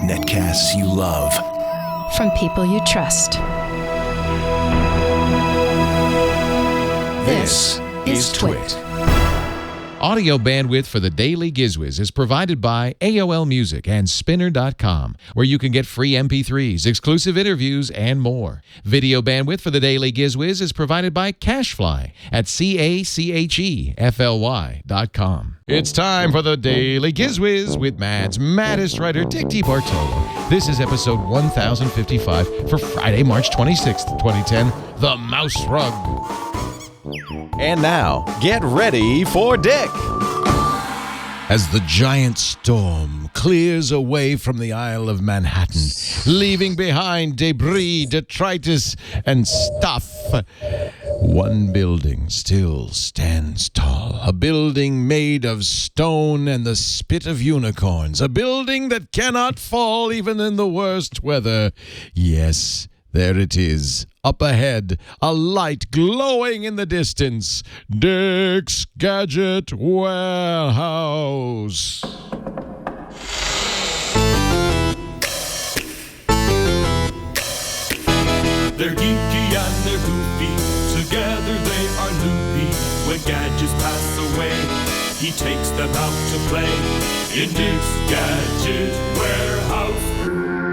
Netcasts you love. From people you trust. This is Twit. Audio bandwidth for the Daily Giz Wiz is provided by AOL Music and Spinner.com, where you can get free MP3s, exclusive interviews, and more. Video bandwidth for the Daily Giz Wiz is provided by Cashfly at CACHEFLY.com. It's time for the Daily Giz Wiz with Mad's maddest writer, Dick DeBartolo. This is episode 1055 for Friday, March 26th, 2010, The MouseRug. And now, get ready for Dick. As the giant storm clears away from the Isle of Manhattan, leaving behind debris, detritus, and stuff, one building still stands tall. A building made of stone and the spit of unicorns. A building that cannot fall even in the worst weather. Yes, there it is. Up ahead, a light glowing in the distance. Dick's Gadget Warehouse. They're geeky and they're goofy. Together they are loopy. When gadgets pass away, he takes them out to play in Dick's Gadget Warehouse.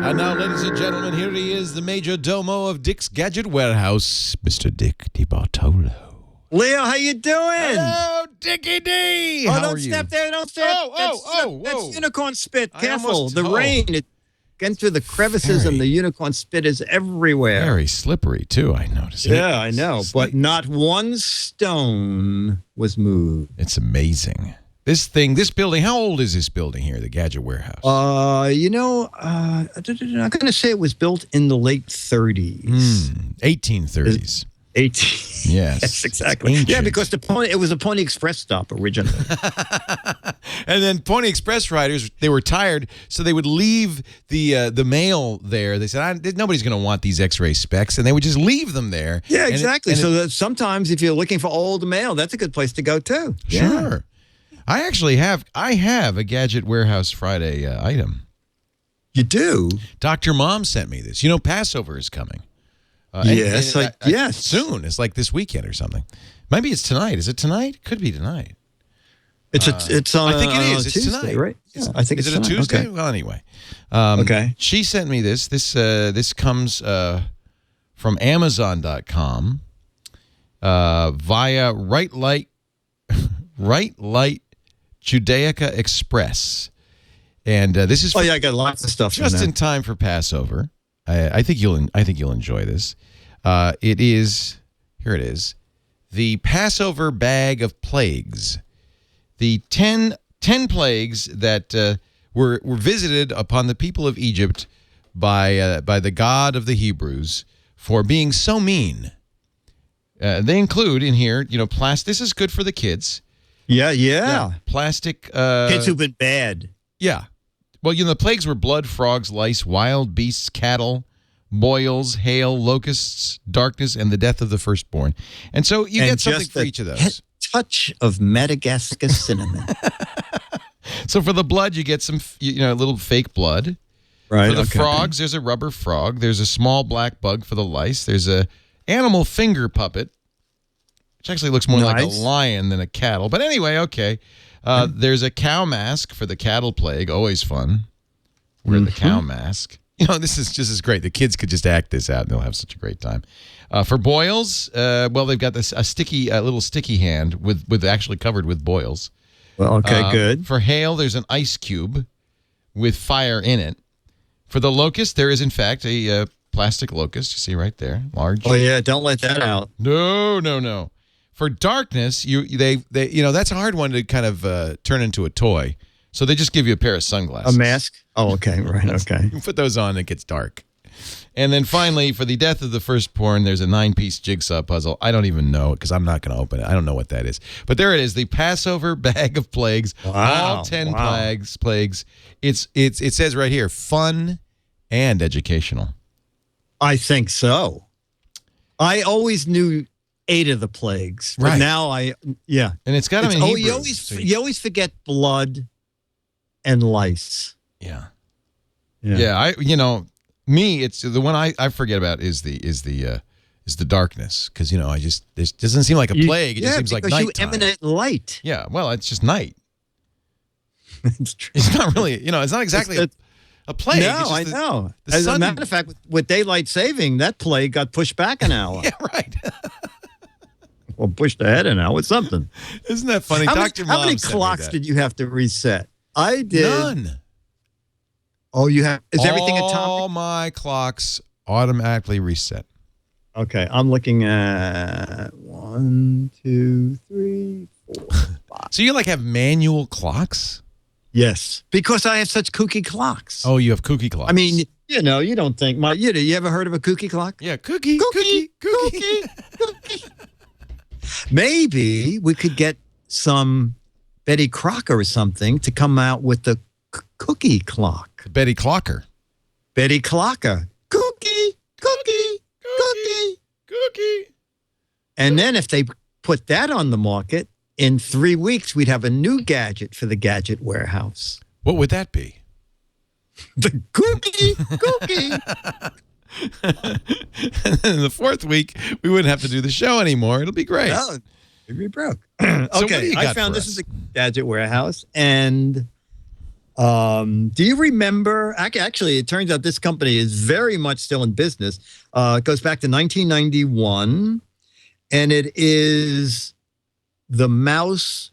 And now, ladies and gentlemen, here he is, the major domo of Dick's Gadget Warehouse, Mr. Dick DeBartolo. Leo, how you doing? Hello, Dickie D. Oh, How don't are you? step there, don't step. Whoa. That's unicorn spit. I Careful, almost- the rain, it gets through the crevices and the unicorn spit is everywhere. Very slippery, too, I noticed. Yeah, I know, but not one stone was moved. It's amazing. This building, how old is this building here, the Gadget Warehouse? I'm going to say it was built in the late 30s. 1830s. 18. Yes. Exactly. Ancient. Yeah, because it was a Pony Express stop originally. And then Pony Express riders, they were tired, so they would leave the mail there. They said, nobody's going to want these X-ray specs, and they would just leave them there. Yeah, And exactly. So that sometimes if you're looking for old mail, that's a good place to go too. Sure. I actually have a Gadget Warehouse Friday item. You do? Dr. Mom sent me this. You know, Passover is coming. Yes. Yes. Soon. It's like this weekend or something. Maybe it's tonight. Is it tonight? Could be tonight. It's on. I think it is. It's Tuesday, tonight, right? Yeah, I think is it's it a tonight. Tuesday? Okay. Well, anyway. Okay. She sent me this. This comes from Amazon.com via Right Light Judaica Express, and this is. Oh yeah, I got lots of stuff. Just in time for Passover. I think you'll enjoy this. It is the Passover bag of plagues, the 10 plagues that were visited upon the people of Egypt by the God of the Hebrews for being so mean. They include in here, plastic. This is good for the kids. Yeah. Plastic. Kids who've been bad. Yeah. Well, the plagues were blood, frogs, lice, wild beasts, cattle, boils, hail, locusts, darkness, and the death of the firstborn. And so you get something for each of those. Touch of Madagascar cinnamon. So for the blood, you get some, little fake blood. Right. For the frogs, there's a rubber frog. There's a small black bug for the lice. There's a animal finger puppet, which actually looks more like a lion than a cattle. But anyway, okay. There's a cow mask for the cattle plague. Always fun. Wear the cow mask. This is just as great. The kids could just act this out, and they'll have such a great time. For boils, they've got a little sticky hand with actually covered with boils. Well, okay, good. For hail, there's an ice cube with fire in it. For the locust, there is in fact a plastic locust. You see right there, large. Oh yeah, don't let that out. No. For darkness, they that's a hard one to kind of turn into a toy. So they just give you a pair of sunglasses. A mask? Oh, okay, right, okay. You put those on, and it gets dark. And then finally, for the death of the firstborn, there's a 9-piece jigsaw puzzle. I don't even know it because I'm not going to open it. I don't know what that is. But there it is, the Passover bag of plagues. Wow, all 10 plagues. It says right here, fun and educational. I think so. I always knew 8 of the plagues, but right now and it's got them in Hebrew. You always forget blood and lice. Yeah. Me, it's the one I forget about is the darkness, because this doesn't seem like a plague. It just seems like nighttime. You emanate light. Yeah, well, it's just night. It's true. It's not really, it's not exactly a plague. No, it's I just know. the As sun- a matter of fact, with daylight saving, that plague got pushed back an hour. Yeah, right. Or pushed ahead an hour. Something. Isn't that funny? How Dr. many Mom sent me clocks that. did you have to reset? I did. None. Oh, you have? Is everything All atomic? my clocks automatically reset. Okay, I'm looking at 1, 2, 3, 4, 5. So you have manual clocks? Yes, because I have such kooky clocks. Oh, you have kooky clocks. I mean, you don't think you ever heard of a kooky clock? yeah, cookie. Maybe we could get some Betty Crocker or something to come out with the cookie clock. Betty Clocker. Betty Clocker. Cookie. And then if they put that on the market, in 3 weeks, we'd have a new gadget for the Gadget Warehouse. What would that be? The cookie. And then the fourth week, we wouldn't have to do the show anymore. It'll be great. Oh, we broke. what do Okay, you I got found for this us? is a Gadget Warehouse. And do you remember? Actually, it turns out this company is very much still in business. It goes back to 1991, and it is the MouseRug.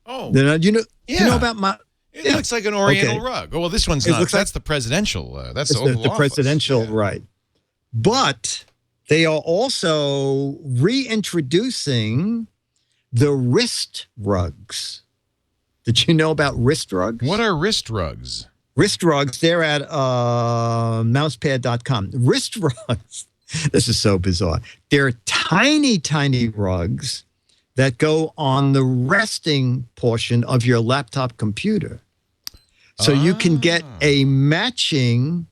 Oh, Do you know Yeah. about it looks like an Oriental Okay. rug. Oh, well, this one's It not. looks like- That's the presidential. That's the the Oval Office. presidential, Yeah. right? But they are also reintroducing the wrist rugs. Did you know about wrist rugs? What are wrist rugs? Wrist rugs, they're at mousepad.com. Wrist rugs, this is so bizarre. They're tiny, tiny rugs that go on the resting portion of your laptop computer. So you can get a matching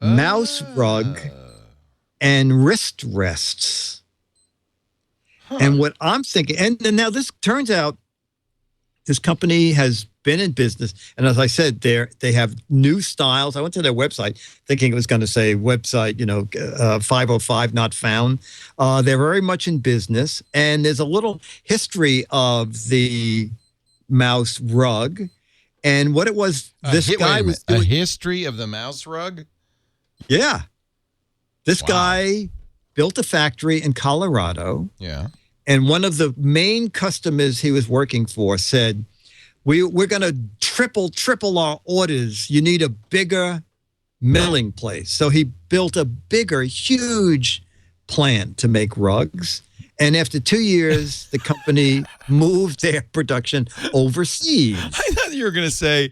mouse rug and wrist rests. And what I'm thinking, and now this turns out this company has been in business. And as I said, they have new styles. I went to their website thinking it was going to say website, 505 not found. They're very much in business. And there's a little history of the mouse rug. And what it was, this guy was a doing. history of the mouse rug. Yeah. This Wow. guy built a factory in Colorado. Yeah. And one of the main customers he was working for said, we're going to triple our orders. You need a bigger milling place. So he built a bigger, huge plant to make rugs. And after 2 years, the company moved their production overseas. I thought you were going to say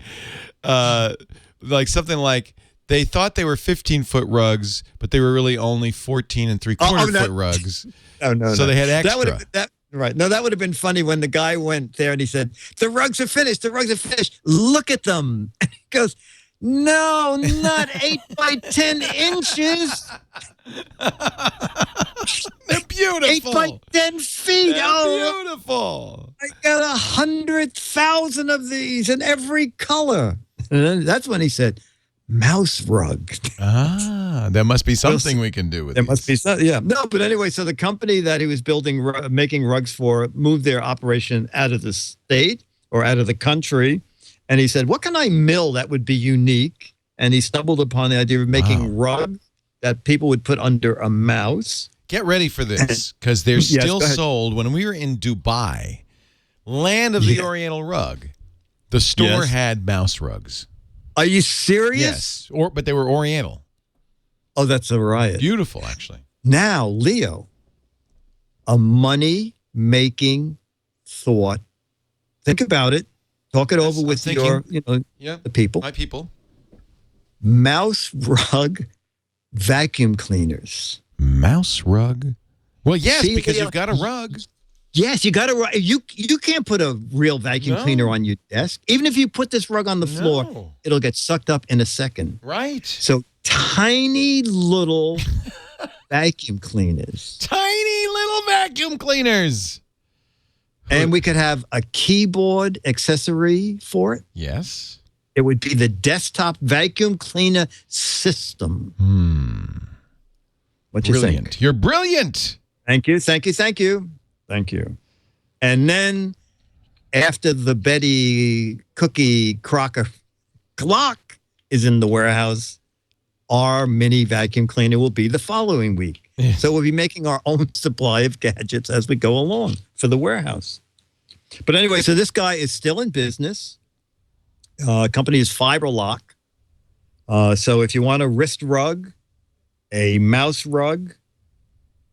something like they thought they were 15-foot rugs, but they were really only 14 and 3/4 foot rugs. No. So they had extra. That would have right. No, that would have been funny when the guy went there and he said, "The rugs are finished. The rugs are finished. Look at them." And he goes, "No, not 8 by 10 inches. They're beautiful. 8 by 10 feet. They're Oh, beautiful. I got 100,000 of these in every color." And then that's when he said, "Mouse rug." There must be something we can do with There these. must be some, yeah. No, but anyway, so the company that he was making rugs for, moved their operation out of the state or out of the country. And he said, what can I mill that would be unique? And he stumbled upon the idea of making rugs that people would put under a mouse. Get ready for this, because they're Yes, still go ahead. sold. When we were in Dubai, land of the Oriental rug, the store Yes. had mouse rugs. Are you serious? Yes, but they were Oriental. Oh, that's a riot. Beautiful, actually. Now, Leo, a money-making thought. Think about it. Talk it over I'm with thinking. the people. My people. Mouse rug vacuum cleaners. Mouse rug. Well, yes, See, because Leo, you've got a rug. Yes, you got to. You can't put a real vacuum No. cleaner on your desk. Even if you put this rug on the floor, No. it'll get sucked up in a second. Right. So tiny little vacuum cleaners. Tiny little vacuum cleaners. And we could have a keyboard accessory for it. Yes. It would be the desktop vacuum cleaner system. What you Brilliant. think? You're brilliant. Thank you, thank you, thank you, thank you. And then after the Betty Cookie Crocker clock is in the warehouse, our mini vacuum cleaner will be the following week. So we'll be making our own supply of gadgets as we go along for the warehouse. But anyway, so this guy is still in business. Company is Fiberlock. So if you want a wrist rug, a mouse rug,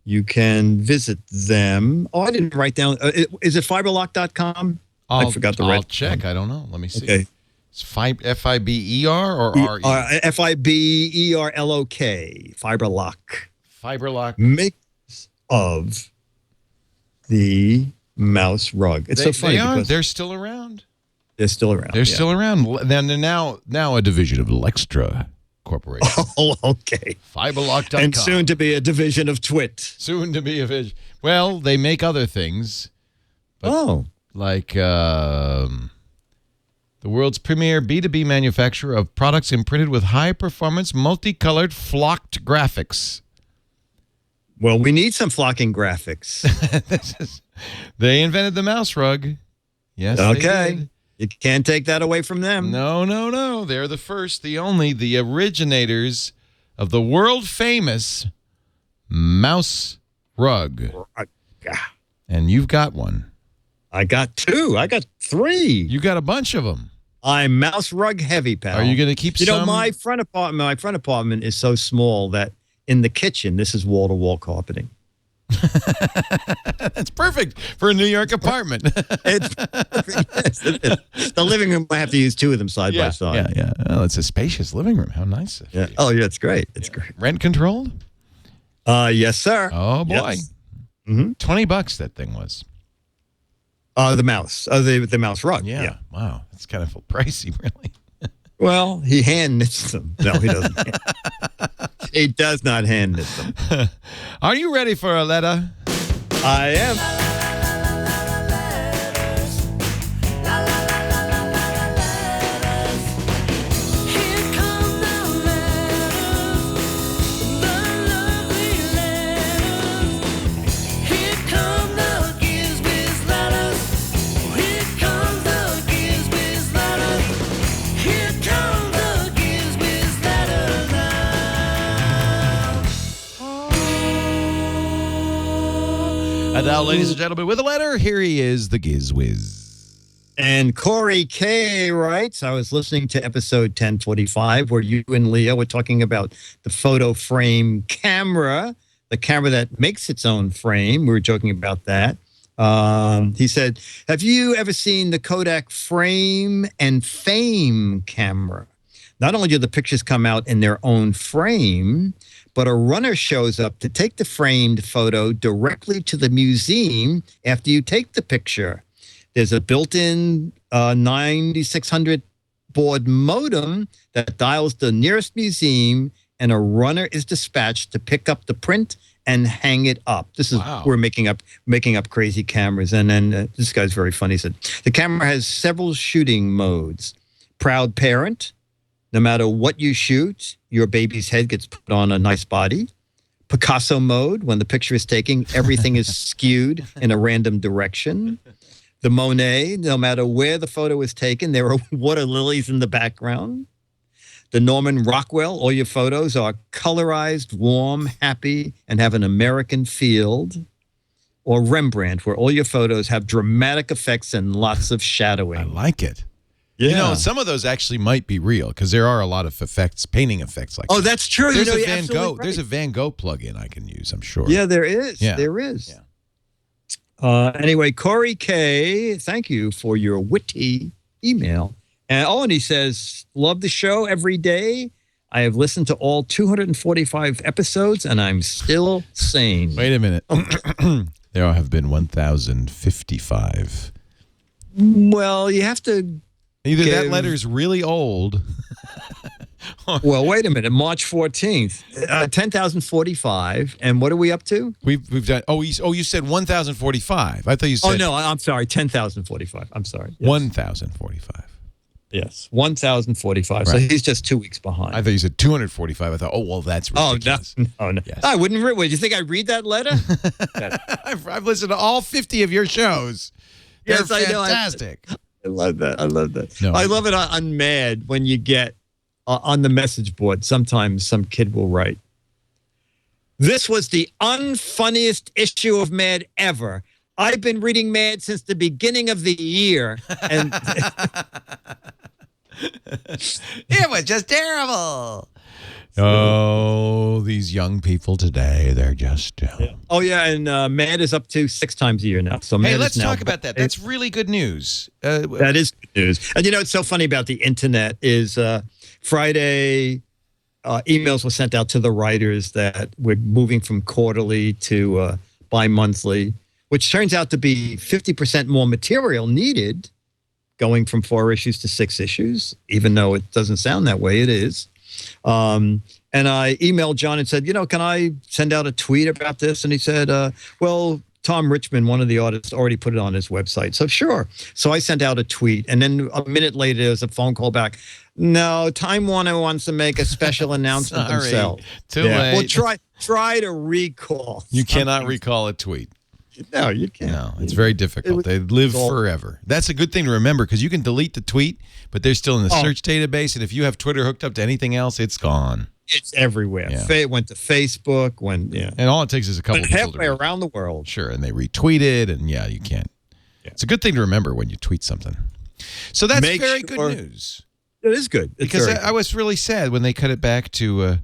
you can visit them. Oh, I didn't write down. Is it fiberlock.com? I forgot to write. I'll check. I don't know. Let me see. Okay. It's Fiber or R-E? Fiberlock. Fiberlock. Fiberlock. Makes of the mouse rug. It's so funny. They're still around. They're still around. They're still around. Then they're now a division of Elektra Corporation. Oh, okay. Fiberlock.com. And soon to be a division of Twit. Soon to be a division. Well, they make other things. Like the world's premier B2B manufacturer of products imprinted with high-performance, multicolored, flocked graphics. Well, we need some flocking graphics. They invented the MouseRug. Yes, okay. they did. You can't take that away from them. No. They're the first, the only, the originators of the world-famous MouseRug. And you've got one. I got two. I got three. You got a bunch of them. I'm MouseRug heavy, pal. Are you going to keep some? You know, my front apartment is so small that in the kitchen, this is wall-to-wall carpeting. That's perfect for a New York apartment. It's perfect. Yes, it is. The living room, I have to use two of them side by side. Yeah. Oh, it's a spacious living room. How nice. Yeah. Oh, yeah, it's great. It's great. Rent controlled? Yes, sir. Oh, boy. Yes. Mm-hmm. $20 that thing was. The mouse. The MouseRug. Yeah. Wow. That's kind of pricey, really. Well, he hand knits them. No, he doesn't. He does not hand knit them. Are you ready for a letter? I am. And now, ladies and gentlemen, with a letter, here he is, the Giz Wiz. And Corey K. writes, I was listening to episode 1045 where you and Leah were talking about the photo frame camera, the camera that makes its own frame. We were joking about that. He said, have you ever seen the Kodak frame and fame camera? Not only do the pictures come out in their own frame, but a runner shows up to take the framed photo directly to the museum after you take the picture. There's a built-in 9600 baud modem that dials the nearest museum, and a runner is dispatched to pick up the print and hang it up. This is we're making up crazy cameras. And then this guy's very funny. He said the camera has several shooting modes. Proud parent. No matter what you shoot, your baby's head gets put on a nice body. Picasso mode, when the picture is taken, everything is skewed in a random direction. The Monet, no matter where the photo is taken, there are water lilies in the background. The Norman Rockwell, all your photos are colorized, warm, happy, and have an American feel. Or Rembrandt, where all your photos have dramatic effects and lots of shadowing. I like it. Yeah. You know, some of those actually might be real because there are a lot of effects, painting effects like that. Oh, that's true. There's you know, a Van Gogh. right. There's a Van Gogh plug-in I can use, I'm sure. Yeah, there is. Yeah. There is. Yeah. Anyway, Corey K., thank you for your witty email. And he says, love the show every day. I have listened to all 245 episodes, and I'm still sane. Wait a minute. There have been 1,055. Well, you have to... Either that letter's really old Well, wait a minute. March 14th, 10,045. And what are we up to? We've done. You said 1,045. I thought you said. Oh no, I'm sorry. 10,045. I'm sorry. Yes. 1,045. Yes, 1,045. So Right. he's just 2 weeks behind. I thought you said 245. I thought, oh well, that's ridiculous. Oh no. Yes. I wouldn't read. Would you think I'd read that letter? I've listened to all 50 of your shows. They're Yes, I know. fantastic. I love that. I love that. No. I love it on Mad when you get on the message board. Sometimes some kid will write, "This was the unfunniest issue of Mad ever. I've been reading Mad since the beginning of the year." And It was just terrible. Oh, these young people today, they're just dumb. oh yeah, and Mad is up to 6 times a year now. So Hey, Mad let's is now talk about that. That's really good news. That is good news. And you know, it's so funny about the internet is Friday emails were sent out to the writers that we're moving from quarterly to bi-monthly, which turns out to be 50% more material needed, going from 4 issues to 6 issues, even though it doesn't sound that way, it is. And I emailed John and said, you know, can I send out a tweet about this? And he said, well, Tom Richmond, one of the artists, already put it on his website. So sure. So I sent out a tweet. And then a minute later, there was a phone call back. No, Time Warner wants to make a special announcement Sorry. themselves. Too late. Well, try to recall. You cannot recall a tweet. No, you can't. No, it's very difficult. They live forever. That's a good thing to remember because you can delete the tweet, but they're still in the search database. And if you have Twitter hooked up to anything else, it's gone. It's everywhere. Yeah. It went to Facebook. And all it takes is a couple But of people halfway around the world. Sure, and they retweet it, and yeah, you can't. Yeah. It's a good thing to remember when you tweet something. So that's Make very sure- good news. It is good. It's Because very I was really sad when they cut it back to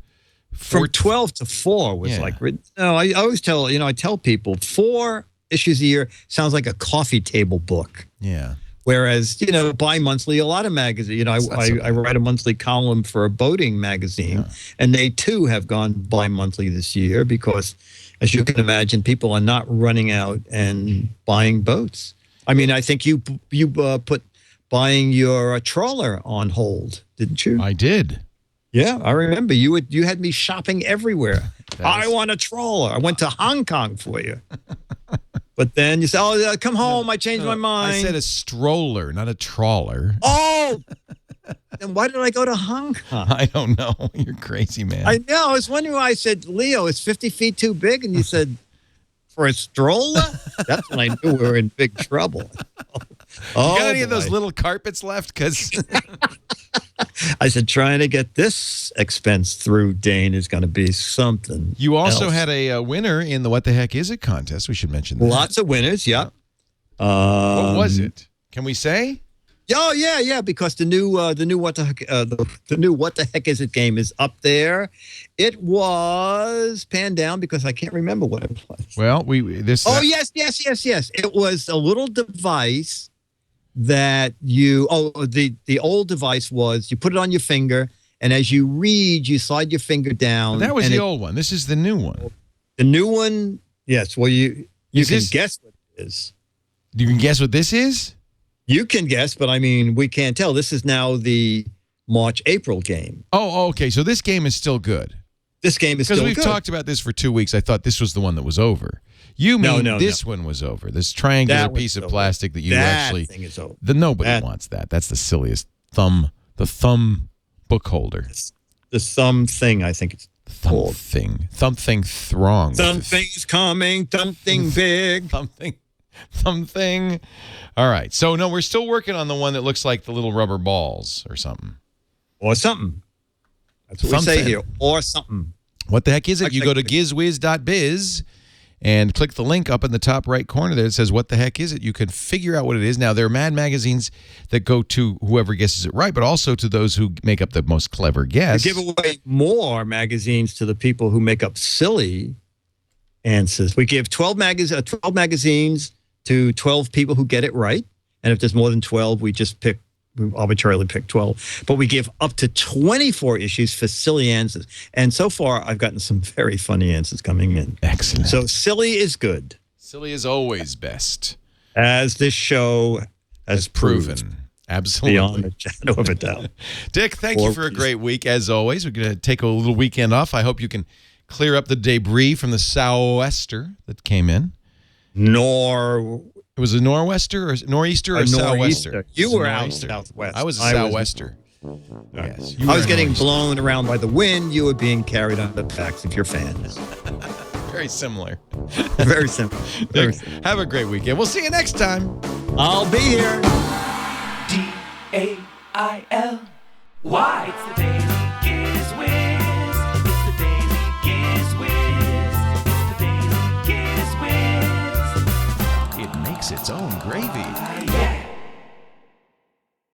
from 12 to 4 was Yeah. like, no, I always tell, I tell people 4 issues a year sounds like a coffee table book. Yeah. Whereas, bi-monthly, a lot of magazines, I write a monthly column for a boating magazine, and they too have gone bi-monthly this year because, as you can imagine, people are not running out and buying boats. I mean, I think you put buying your trawler on hold, didn't you? I did. Yeah, I remember you had me shopping everywhere. I want a trawler. I went to Hong Kong for you. But then you said, "Oh, come home. I changed my mind." I said a stroller, not a trawler. Oh, then why did I go to Hong Kong? I don't know. You're crazy, man. I know. I was wondering why I said, "Leo, is 50 feet too big?" And you said, "For a stroller?" That's when I knew we were in big trouble. You got any of those little carpets left? Because I said, trying to get this expense through, Dane, is going to be something. you also else. had a winner in the What the Heck Is It contest. We should mention that. Lots of winners, yeah. What was it? Can we say? Oh yeah, because the new what the heck the new What the Heck Is It game is up there. It was panned down because I can't remember what it was. Well, Yes. It was a little device that the old device was you put it on your finger, and as you read, you slide your finger down. that was and the old one. This is the new one. The new one, yes. Well, you Is can this- guess what it is. You can guess what this is? You can guess, but I mean, we can't tell. This is now the March-April game. Oh, okay. So this game is still good. This game is Because still we've good. talked about this for 2 weeks. I thought this was the one that was over. You mean No. this one was over. This triangular That one's piece of over. plastic that you That actually... thing is over. Nobody That- wants that. That's the silliest thumb book holder. The thumb thing, I think it's called. Thumb thing throng. Something's coming, something big. Something. All right. So, no, we're still working on the one that looks like the little rubber balls or something. Or something. That's what we say Something. here. Or something. What the heck is it? You go to Like- gizwiz.biz and click the link up in the top right corner there. It says, what the heck is it? You can figure out what it is. Now, there are Mad magazines that go to whoever guesses it right, but also to those who make up the most clever We guess. give away more magazines to the people who make up silly answers. We give 12 magazines to 12 people who get it right. And if there's more than 12, we arbitrarily pick 12. But we give up to 24 issues for silly answers. And so far, I've gotten some very funny answers coming in. Excellent. So silly is good, Silly is always best. as this show has proven. Absolutely. Beyond a shadow of a doubt. Dick, thank you for a great week, as always. We're going to take a little weekend off. I hope you can clear up the debris from the sou'wester that came in. It was a nor'wester or nor'easter or sou'wester? You were out southwest. I was a sou'wester. Yes. I was getting blown around by the wind. You were being carried on the backs of your fans. Very similar. Very simple. Very Dick, simple. have a great weekend. We'll see you next time. I'll be here. DAILY. It's the Daily Giz Wiz. It's the Daily Giz Wiz. It's the Daily Giz Wiz. It makes its own gravy.